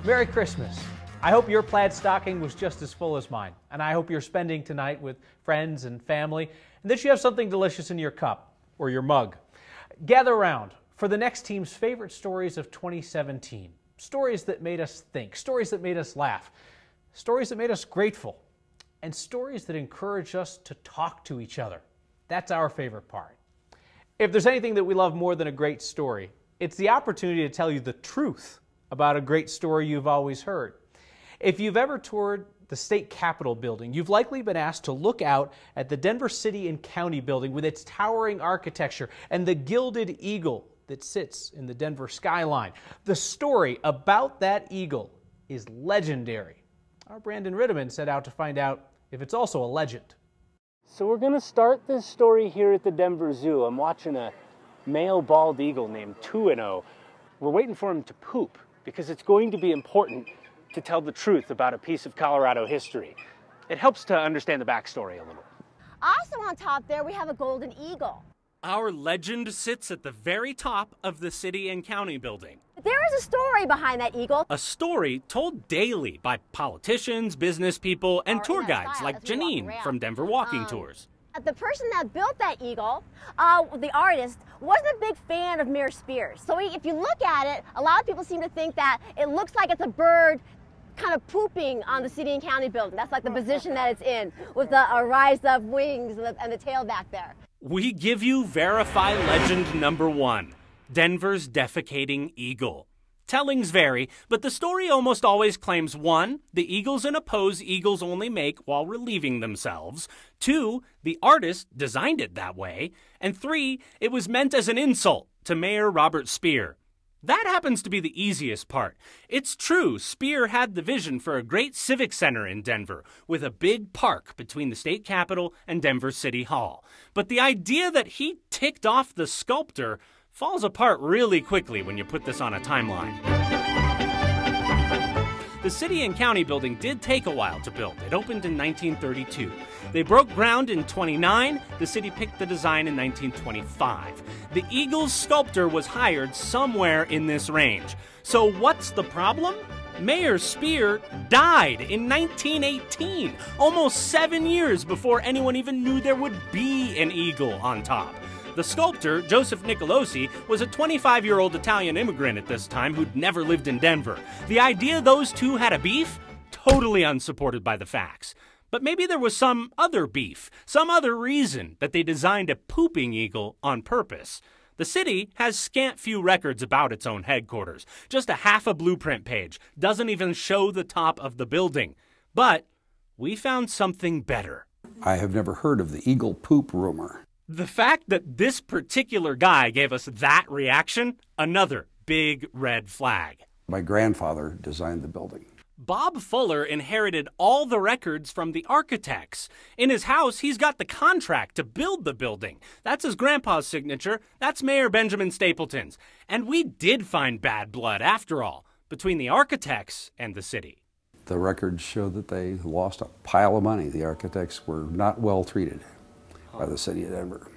Merry Christmas. I hope your plaid stocking was just as full as mine, and I hope you're spending tonight with friends and family, and that you have something delicious in your cup or your mug. Gather around for the next team's favorite stories of 2017. Stories that made us think, stories that made us laugh, stories that made us grateful, and stories that encourage us to talk to each other. That's our favorite part. If there's anything that we love more than a great story, it's the opportunity to tell you the truth about a great story you've always heard. If you've ever toured the state capitol building, you've likely been asked to look out at the Denver City and County building with its towering architecture and the gilded eagle that sits in the Denver skyline. The story about that eagle is legendary. Our Brandon Ritteman set out to find out if it's also a legend. So we're going to start this story here at the Denver Zoo. I'm watching a male bald eagle named 2-0. We're waiting for him to poop because it's going to be important to tell the truth about a piece of Colorado history. It helps to understand the backstory a little. Also on top there, we have a golden eagle. Our legend sits at the very top of the city and county building. There is a story behind that eagle. A story told daily by politicians, business people, and tour guides like Janine from Denver Walking Tours. The person that built that eagle, the artist, wasn't a big fan of Mayor Spears. So if you look at it, a lot of people seem to think that it looks like it's a bird kind of pooping on the city and county building. That's like the position that it's in, with the rise up wings and the tail back there. We give you Verify Legend number 1, Denver's defecating eagle. Tellings vary, but the story almost always claims 1, the eagle's in a pose eagles only make while relieving themselves, 2, the artist designed it that way, and 3, it was meant as an insult to Mayor Robert Speer. That happens to be the easiest part. It's true, Speer had the vision for a great civic center in Denver, with a big park between the state capitol and Denver City Hall. But the idea that he ticked off the sculptor falls apart really quickly when you put this on a timeline. The city and county building did take a while to build. It opened in 1932. They broke ground in 29. The city picked the design in 1925. The eagle's sculptor was hired somewhere in this range. So what's the problem? Mayor Speer died in 1918, almost 7 years before anyone even knew there would be an eagle on top. The sculptor, Joseph Nicolosi, was a 25-year-old Italian immigrant at this time who'd never lived in Denver. The idea those two had a beef? Totally unsupported by the facts. But maybe there was some other beef, some other reason that they designed a pooping eagle on purpose. The city has scant few records about its own headquarters. Just a half a blueprint page. Doesn't even show the top of the building. But we found something better. I have never heard of the eagle poop rumor. The fact that this particular guy gave us that reaction, another big red flag. My grandfather designed the building. Bob Fuller inherited all the records from the architects. In his house, he's got the contract to build the building. That's his grandpa's signature. That's Mayor Benjamin Stapleton's. And we did find bad blood, after all, between the architects and the city. The records show that they lost a pile of money. The architects were not well treated by the city of Denver.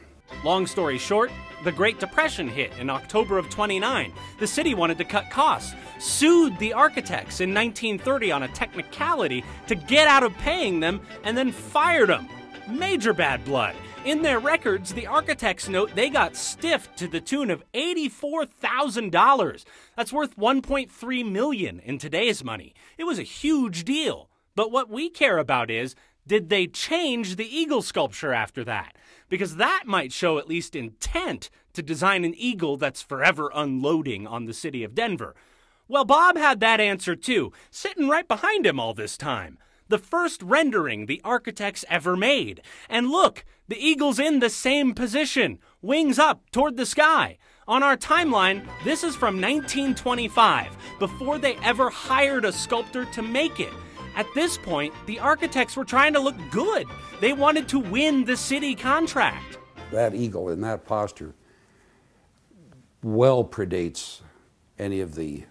Long story short, the Great Depression hit in October of 29. The city wanted to cut costs, sued the architects in 1930 on a technicality to get out of paying them, and then fired them. Major bad blood. In their records, the architects note they got stiffed to the tune of $84,000. That's worth $1.3 million in today's money. It was a huge deal. But what we care about is, did they change the eagle sculpture after that? Because that might show at least intent to design an eagle that's forever unloading on the city of Denver. Well, Bob had that answer too, sitting right behind him all this time. The first rendering the architects ever made. And look, the eagle's in the same position, wings up toward the sky. On our timeline, this is from 1925, before they ever hired a sculptor to make it. At this point, the architects were trying to look good. They wanted to win the city contract. That eagle in that posture well predates any of the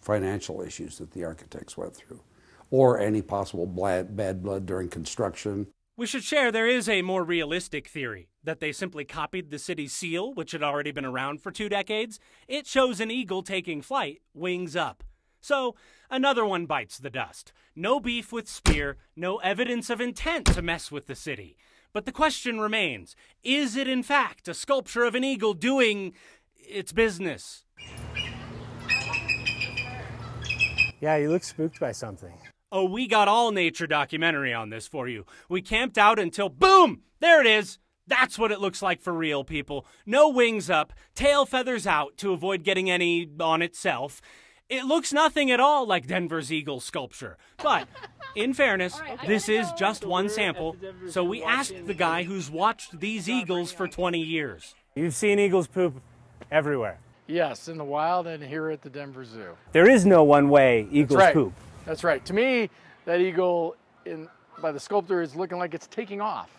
financial issues that the architects went through, or any possible bad blood during construction. We should share there is a more realistic theory, that they simply copied the city's seal, which had already been around for 2 decades. It shows an eagle taking flight, wings up. So, another one bites the dust. No beef with Speer, no evidence of intent to mess with the city. But the question remains, is it in fact a sculpture of an eagle doing its business? Yeah, you look spooked by something. Oh, we got all nature documentary on this for you. We camped out until, boom, there it is. That's what it looks like for real, people. No wings up, tail feathers out to avoid getting any on itself. It looks nothing at all like Denver's eagle sculpture. But, in fairness, this is just one sample, so we asked the guy who's watched these eagles for 20 years. You've seen eagles poop everywhere. Yes, in the wild and here at the Denver Zoo. There is no one way eagles poop. That's right. To me, that eagle by the sculptor is looking like it's taking off,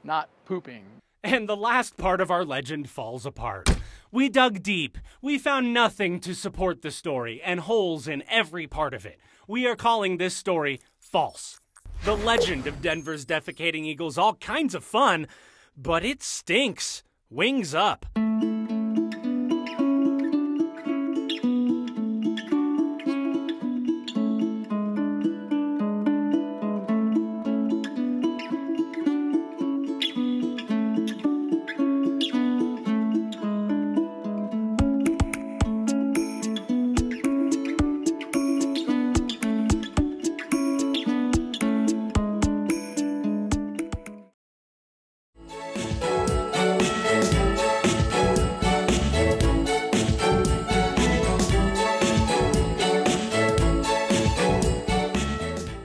not pooping. And the last part of our legend falls apart. We dug deep. We found nothing to support the story and holes in every part of it. We are calling this story false. The legend of Denver's defecating eagle's all kinds of fun, but it stinks. Wings up.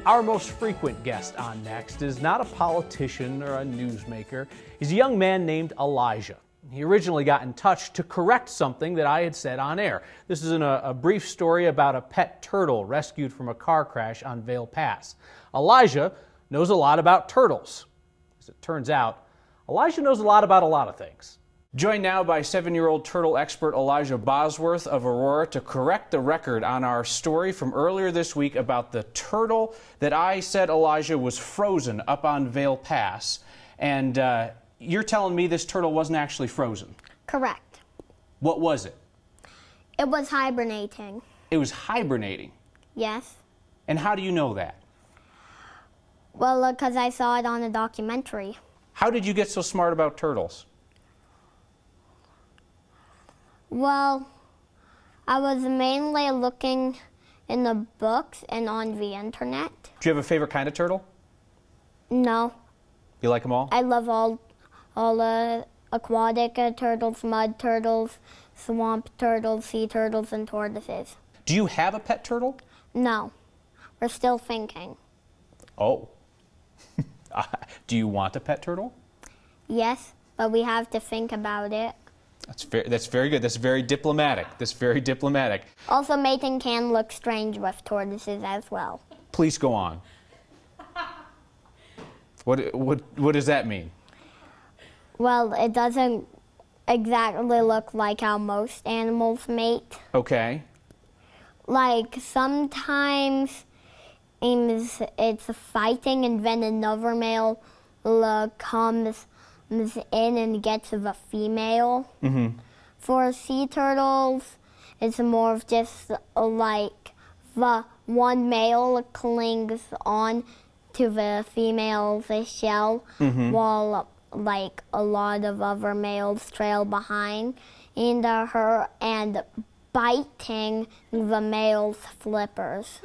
Our most frequent guest on Next is not a politician or a newsmaker. He's a young man named Elijah. He originally got in touch to correct something that I had said on air. This is in a brief story about a pet turtle rescued from a car crash on Vail Pass. Elijah knows a lot about turtles. As it turns out, Elijah knows a lot about a lot of things. Joined now by 7-year-old turtle expert Elijah Bosworth of Aurora to correct the record on our story from earlier this week about the turtle that I said, Elijah, was frozen up on Vail Pass. And you're telling me this turtle wasn't actually frozen? Correct. What was it? It was hibernating. It was hibernating? Yes. And how do you know that? Well, because I saw it on a documentary. How did you get so smart about turtles? Well, I was mainly looking in the books and on the internet. Do you have a favorite kind of turtle? No. You like them all? I love all aquatic turtles, mud turtles, swamp turtles, sea turtles, and tortoises. Do you have a pet turtle? No. We're still thinking. Oh. Do you want a pet turtle? Yes, but we have to think about it. That's very good. That's very diplomatic. Also, mating can look strange with tortoises as well. Please go on. What does that mean? Well, it doesn't exactly look like how most animals mate. Okay. Like, sometimes it's fighting and then another male comes in and gets the female. Mm-hmm. For sea turtles, it's more of just like the one male clings on to the female's shell, mm-hmm. while like a lot of other males trail behind her and biting the male's flippers.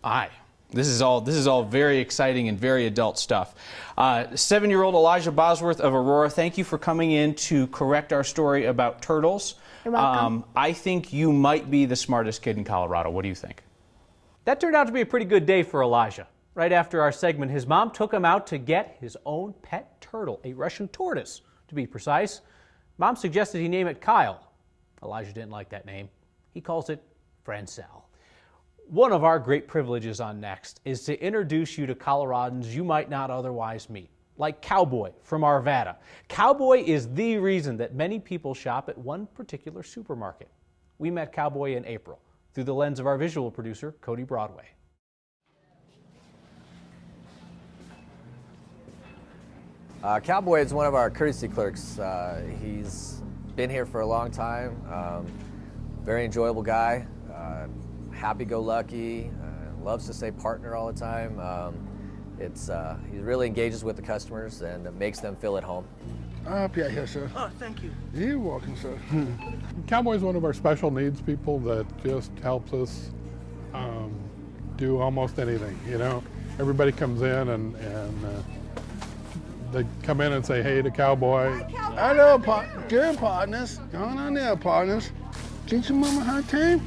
Aye. This is all very exciting and very adult stuff. 7-year-old Elijah Bosworth of Aurora, thank you for coming in to correct our story about turtles. You're welcome. I think you might be the smartest kid in Colorado. What do you think? That turned out to be a pretty good day for Elijah. Right after our segment, his mom took him out to get his own pet turtle, a Russian tortoise, to be precise. Mom suggested he name it Kyle. Elijah didn't like that name. He calls it Francel. One of our great privileges on Next is to introduce you to Coloradans you might not otherwise meet, like Cowboy from Arvada. Cowboy is the reason that many people shop at one particular supermarket. We met Cowboy in April through the lens of our visual producer, Cody Broadway. Cowboy is one of our courtesy clerks. He's been here for a long time. Very enjoyable guy. happy-go-lucky, loves to say partner all the time. He really engages with the customers and it makes them feel at home. Up here, sir. Oh, thank you. You're welcome, sir. Cowboy's one of our special needs people that just helps us do almost anything, you know. Everybody comes in and they come in and say hey to Cowboy. Hello, good partners. Going on there, partners. Get your mama hot time?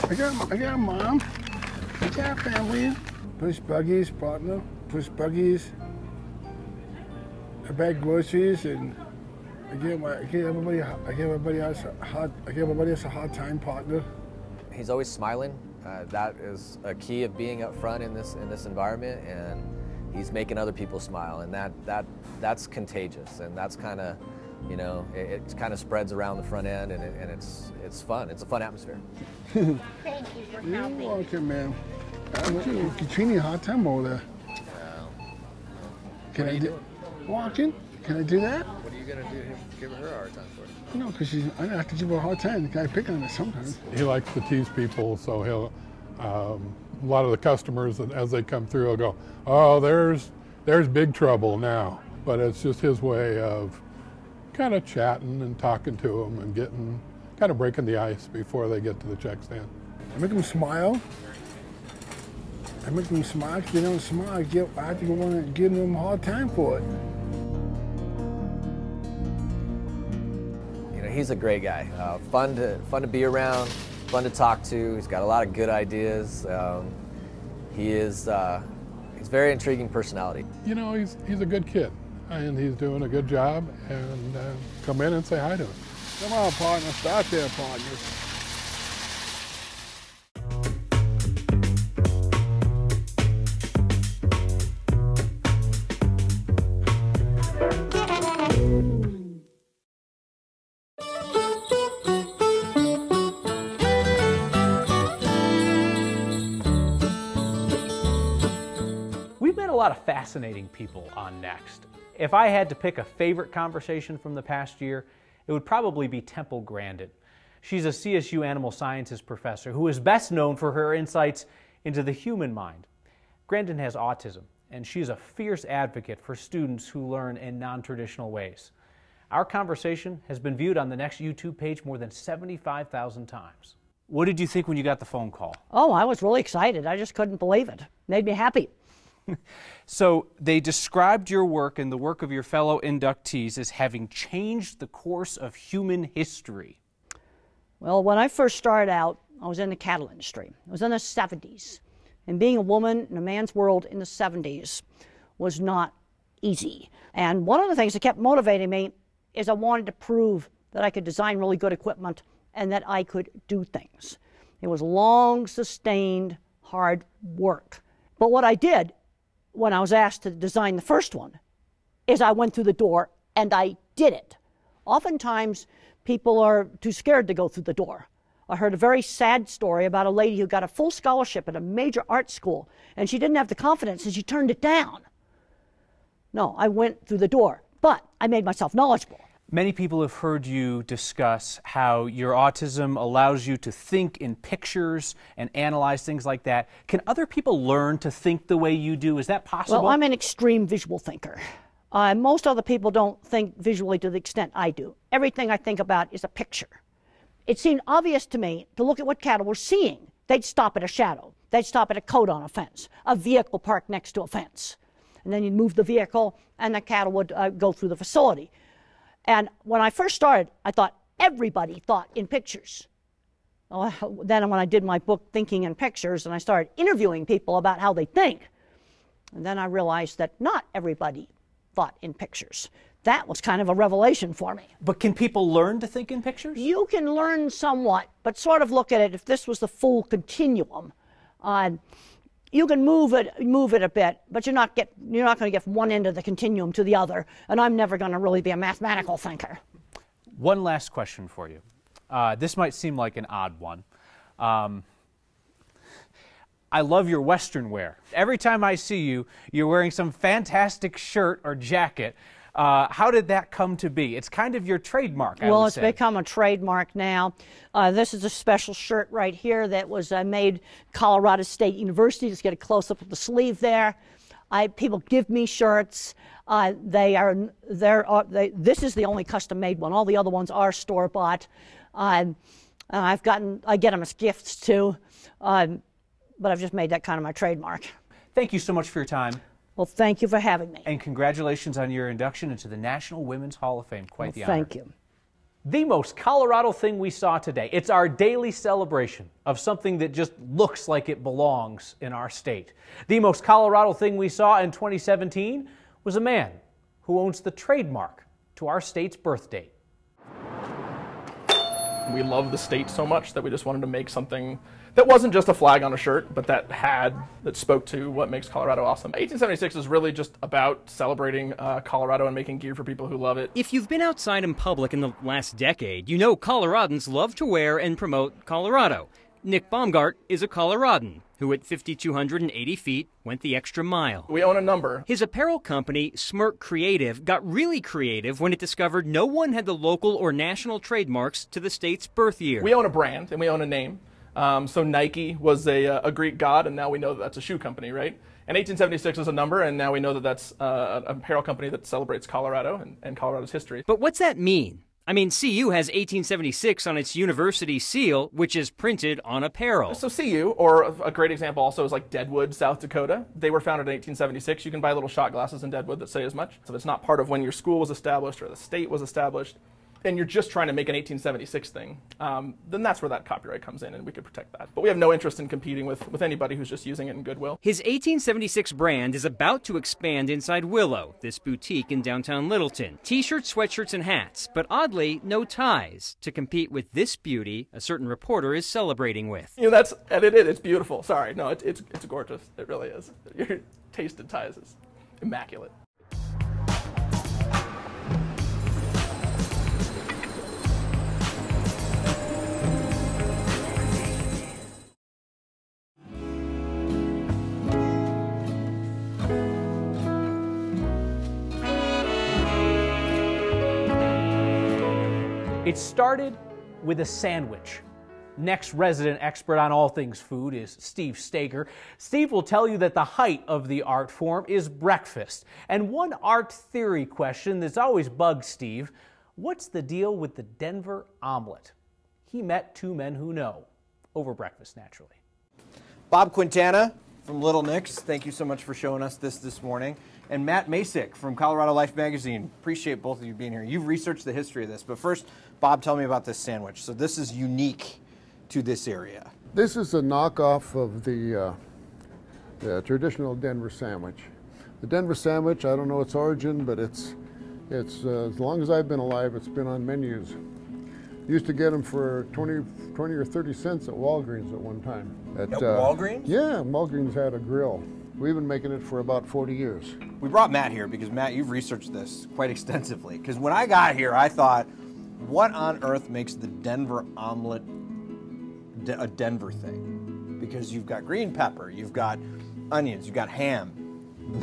I got mom. I got family. Push buggies, partner. Push buggies. I bag groceries and I give everybody else a hard time, partner. He's always smiling. That is a key of being up front in this environment, and he's making other people smile, and that's contagious, and that's kind of, you know, it kind of spreads around the front end, and it's fun. It's a fun atmosphere. Thank you for You're helping. welcome, man. Katrina, hard time over there. Can I do walking? Can I do that? What are you gonna do? Give her a hard time for? No, because I have to give her a hard time. I pick on her sometimes. He likes to tease people, so he'll, a lot of the customers, as they come through, will go, oh, there's big trouble now. But it's just his way of kind of chatting and talking to them and kind of breaking the ice before they get to the check stand. I make them smile. If they don't smile, I have to go on and give them a hard time for it. You know, he's a great guy. Fun to be around, fun to talk to. He's got a lot of good ideas. He's a very intriguing personality. You know, he's a good kid, and he's doing a good job, and come in and say hi to him. Come on, partner, start there, partners. We've met a lot of fascinating people on Next. If I had to pick a favorite conversation from the past year, it would probably be Temple Grandin. She's a CSU animal sciences professor who is best known for her insights into the human mind. Grandin has autism, and she's a fierce advocate for students who learn in non-traditional ways. Our conversation has been viewed on the Next YouTube page more than 75,000 times. What did you think when you got the phone call? Oh, I was really excited. I just couldn't believe it. Made me happy. So they described your work and the work of your fellow inductees as having changed the course of human history. Well, when I first started out, I was in the cattle industry. It was in the 70s. And being a woman in a man's world in the 70s was not easy. And one of the things that kept motivating me is I wanted to prove that I could design really good equipment and that I could do things. It was long, sustained, hard work. But what I did when I was asked to design the first one is I went through the door and I did it. Oftentimes, people are too scared to go through the door. I heard a very sad story about a lady who got a full scholarship at a major art school, and she didn't have the confidence and she turned it down. No, I went through the door, but I made myself knowledgeable. Many people have heard you discuss how your autism allows you to think in pictures and analyze things like that. Can other people learn to think the way you do? Is that possible? Well, I'm an extreme visual thinker. Most other people don't think visually to the extent I do. Everything I think about is a picture. It seemed obvious to me to look at what cattle were seeing. They'd stop at a shadow. They'd stop at a coat on a fence, a vehicle parked next to a fence. And then you'd move the vehicle and the cattle would go through the facility. And when I first started, I thought everybody thought in pictures. Well, then when I did my book, Thinking in Pictures, and I started interviewing people about how they think, and then I realized that not everybody thought in pictures. That was kind of a revelation for me. But can people learn to think in pictures? You can learn somewhat, but sort of look at it, if this was the full continuum, you can move it a bit, but you're not going to get from one end of the continuum to the other, and I'm never going to really be a mathematical thinker. One last question for you. This might seem like an odd one. I love your Western wear. Every time I see you, you're wearing some fantastic shirt or jacket. How did that come to be? It's kind of your trademark, I Well, would it's say. become a trademark now. This is a special shirt right here that was made Colorado State University. Just get a close-up of the sleeve there. People give me shirts. This is the only custom-made one. All the other ones are store-bought. I get them as gifts too, but I've just made that kind of my trademark. Thank you so much for your time. Well, thank you for having me. And congratulations on your induction into the National Women's Hall of Fame. Quite the honor. Thank you. The most Colorado thing we saw today. It's our daily celebration of something that just looks like it belongs in our state. The most Colorado thing we saw in 2017 was a man who owns the trademark to our state's birth date. We love the state so much that we just wanted to make something that wasn't just a flag on a shirt, but that spoke to what makes Colorado awesome. 1876 is really just about celebrating Colorado and making gear for people who love it. If you've been outside in public in the last decade, you know Coloradans love to wear and promote Colorado. Nick Baumgart is a Coloradan who at 5,280 feet went the extra mile. We own a number. His apparel company, Smirk Creative, got really creative when it discovered no one had the local or national trademarks to the state's birth year. We own a brand and we own a name. So Nike was a Greek god, and now we know that that's a shoe company, right? And 1876 is a number, and now we know that that's an apparel company that celebrates Colorado and Colorado's history. But what's that mean? I mean, CU has 1876 on its university seal, which is printed on apparel. So CU, or a great example also is like Deadwood, South Dakota. They were founded in 1876. You can buy little shot glasses in Deadwood that say as much. So if it's not part of when your school was established or the state was established, and you're just trying to make an 1876 thing, then that's where that copyright comes in, and we could protect that. But we have no interest in competing with anybody who's just using it in goodwill. His 1876 brand is about to expand inside Willow, this boutique in downtown Littleton. T-shirts, sweatshirts, and hats, but oddly, no ties to compete with this beauty a certain reporter is celebrating with. You know, that's edited. It's beautiful. Sorry, no, it's gorgeous. It really is. Your taste in ties is immaculate. It started with a sandwich. Next resident expert on all things food is Steve Stager. Steve will tell you that the height of the art form is breakfast. And one art theory question that's always bugged Steve, what's the deal with the Denver omelet? He met two men who know, over breakfast naturally. Bob Quintana from Little Nick's, thank you so much for showing us this morning. And Matt Masick from Colorado Life Magazine, appreciate both of you being here. You've researched the history of this, but first, Bob, tell me about this sandwich. So this is unique to this area. This is a knockoff of the traditional Denver sandwich. The Denver sandwich, I don't know its origin, but it's as long as I've been alive, it's been on menus. Used to get them for 20 or 30 cents at Walgreens at one time. At Walgreens? Yeah, Walgreens had a grill. We've been making it for about 40 years. We brought Matt here because, Matt, you've researched this quite extensively. Because when I got here, I thought, what on earth makes the Denver omelet a Denver thing? Because you've got green pepper, you've got onions, you've got ham.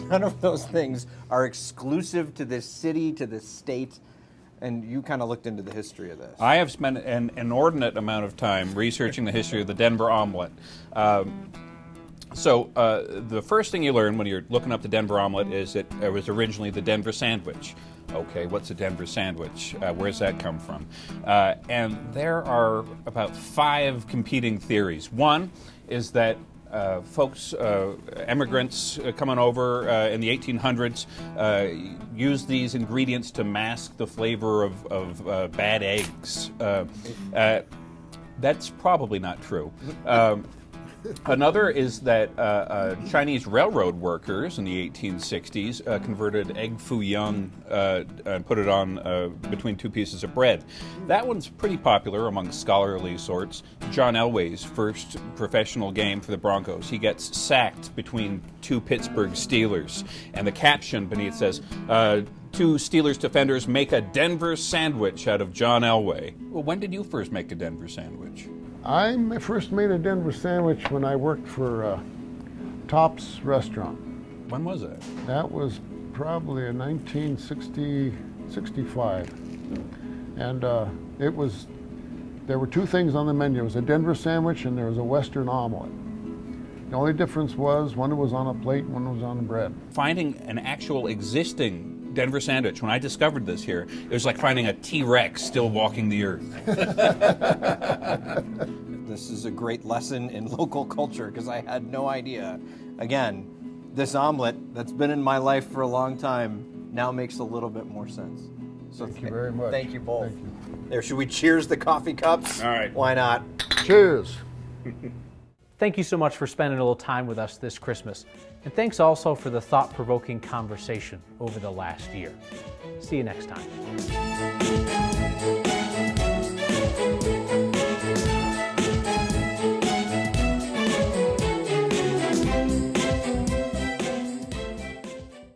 None of those things are exclusive to this city, to this state. And you kind of looked into the history of this. I have spent an inordinate amount of time researching the history of the Denver omelet. So the first thing you learn when you're looking up the Denver omelet is that it was originally the Denver sandwich. Okay, what's a Denver sandwich? Where's that come from? And there are about 5 competing theories. One is that folks, immigrants coming over in the 1800s used these ingredients to mask the flavor of bad eggs. That's probably not true. Another is that Chinese railroad workers in the 1860s converted egg foo young and put it on between 2 pieces of bread. That one's pretty popular among scholarly sorts. John Elway's first professional game for the Broncos. He gets sacked between 2 Pittsburgh Steelers, and the caption beneath says, 2 Steelers defenders make a Denver sandwich out of John Elway. Well, when did you first make a Denver sandwich? I first made a Denver sandwich when I worked for Top's Restaurant. When was that? That was probably in 1965. And there were two things on the menu. It was a Denver sandwich and there was a Western omelet. The only difference was one was on a plate and one was on bread. Finding an actual existing Denver sandwich, when I discovered this here, it was like finding a T-Rex still walking the earth. This is a great lesson in local culture because I had no idea. Again, this omelet that's been in my life for a long time now makes a little bit more sense. So thank you very much. Thank you both. Thank you. There, should we cheers the coffee cups? All right. Why not? Cheers. Thank you so much for spending a little time with us this Christmas. And thanks also for the thought-provoking conversation over the last year. See you next time.